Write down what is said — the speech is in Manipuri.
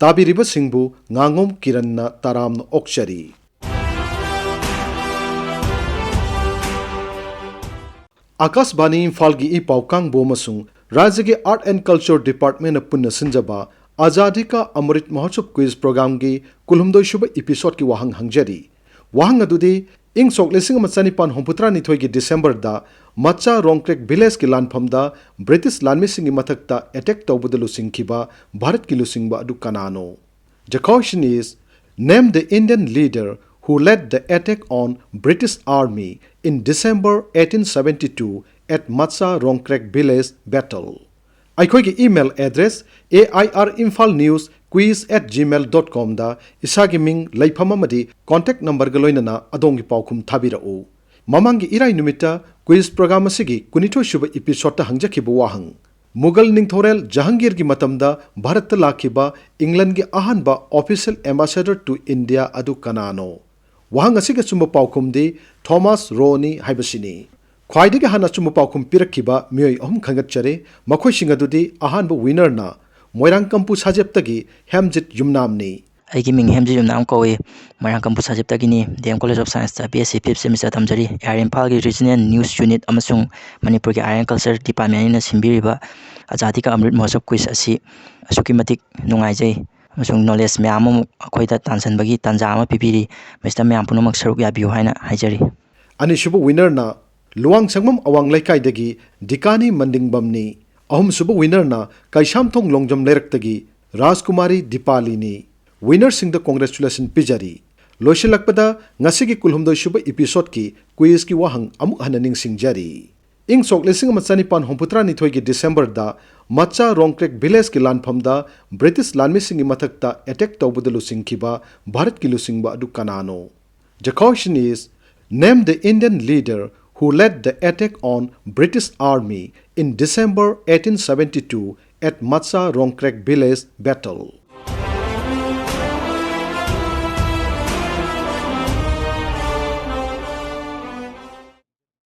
ꯇꯥꯕꯤꯔꯤꯕꯁꯤꯡꯕꯨ ꯉꯥꯉꯣꯝ ꯀꯤꯔꯟꯅ ꯇꯔꯥꯝꯅ ꯑꯣꯛꯆꯔꯤ꯫ आकाशवाणी इम्फाल की इपाउ कांगबो मसुंग राज्य के आर्ट एंड कल्चर डिपार्टमेंट पुनः सिंजबा आजादी का अमृत महोत्सव क्विज प्रोग्राम की कुलुमदोइसुब एपिसोड की वाहंग हंगजरी। वाहंग अदुदी इंग सोक लिसिंग मचानिपान हुंपुत्रा निथोई की डिसेंबर दा मच्चा रोंक्रेक विलेज की लानफमदा ब्रिटिश लानमिसिंग की मथक्ता अटैक तौबद लुसिंगखिबा भारत की लुसिंगबा अदु कनानो। The question is, name the Indian leader who led the attack on British Army in December 1872 at Matsa Rongkrek Village Battle. अखोई email address airinfalnewsquiz@gmail.com da isagi ming laifam amadi contact number ga loinana adongi paukhum thabirau. Mamangi irai numita quiz program asigi kunithoi suba episode ta hangjakhiba wahang Mughal निंगथोरेल Jahangir की मतमदा भारत लाखिबा इंग्लैंड की अहानबा ऑफिशियल एम्बेसडर टू इंडिया अदु कनानो। वहां असिग चुम्ब पाउखुमदी थॉमस रोनी हाइबसिनी। ख्वाइदगी हाना चुम्ब पाउखुम पिरखिबा मियोय अहम खंगतचरे मखोइसिंग अदुदी अहानबा विनर ना मोइरांगकंपु साजेप्तगी हेमजित युमनामनी। अꯩꯒꯤ ꯃꯤꯡ ꯍꯦꯝꯖꯤꯠ ꯌꯨꯝꯅꯥꯝ ꯀꯧꯏ ꯃꯣꯏꯔꯥꯡꯀꯝꯄꯨ ꯁꯥꯖꯤꯞꯇꯒꯤꯅꯤ ꯗꯤ ꯑꯦꯝ ꯀꯣꯂꯦꯖ ꯑꯣꯐ ꯁꯥꯏꯟꯁꯇ BSc ꯐꯤꯐ ꯁꯦꯃꯤꯁꯇꯔ ꯇꯝꯖꯔꯤ ꯑꯦꯌꯔ ꯏꯝꯐꯥꯜꯒꯤ ꯔꯤꯖꯅꯦꯜ ꯅ꯭ꯌꯨꯁ ꯌꯨꯅꯤꯠ ꯑꯃꯁꯨꯡ ꯃꯅꯤꯄꯨꯔꯒꯤ ꯑꯥꯔꯠ ꯑꯦꯟड ꯀꯜꯆꯔ ꯗꯤꯄꯥꯔꯠꯃꯦꯟꯅ ꯁꯤꯟꯕꯤꯔꯤꯕ ꯑꯖꯥꯗꯤ ꯀꯥ ꯑꯃ꯭ꯔꯤꯠ ꯃꯍꯣꯠꯁꯕ ꯀ꯭ꯋꯤꯖ ꯑꯁꯤ ꯑꯁꯨꯛꯀꯤ ꯃꯇꯤꯛ ꯅꯨꯡꯉꯥꯏꯖꯩ ꯑꯃꯁꯨꯡ ꯅꯣꯂꯦꯖ ꯃꯌꯥꯝ ꯑꯃ ꯑꯩꯈꯣꯏꯗ ꯇꯥꯟꯁꯤꯟꯕꯒꯤ ꯇꯥꯟꯖꯥ ꯑꯃ ꯄꯤꯕꯤꯔꯤ ꯃꯁꯤꯗ ꯃꯌꯥꯝ ꯄꯨꯝꯅꯃꯛ ꯁꯔꯨꯛ ꯌꯥꯕꯤꯌꯨ ꯍꯥꯏꯅ ꯍꯥꯏꯖꯔꯤ꯫ ꯑꯅꯤꯁꯨꯕ ꯋꯤꯅꯔꯅ ꯂꯨꯋꯥꯡꯁꯪꯃꯝ ꯑꯋꯥꯡ ꯂꯩꯀꯥꯏꯗꯒꯤ ꯗꯤꯀꯥꯅꯤ ꯃꯟꯗꯤꯡꯕꯝꯅꯤ꯫ ꯑꯍꯨꯝꯁꯨꯕ ꯋꯤꯅꯔꯅ Keishamthong Longjam ꯂꯩꯔꯛꯇꯒꯤ ꯔꯥꯖꯀꯨꯃꯥरी ꯗꯤꯄꯥꯂꯤनी। विनरसिंग congratulation पिजरी। लोइसिलक्पदा ngasi कुलहुमदोइसुब episode की क्विज की वाहंग अमुक हन निंगसिंगजरी। इंग सोक लिसिंग मचानिपान हुंपुत्रा निथोई की डिसेंबर दा मच्चा रोंक्रेक विलेज की लानफमदा ब्रिटिश लानमिसिंग की मथक्ता अटैक तौबद लुसिंगखिबा भारत की लुसिंगबा अदु कनानो। The question is, name the Indian leader who led the attack on British Army in December 1872 at Matsa Rongkrek Village Battle.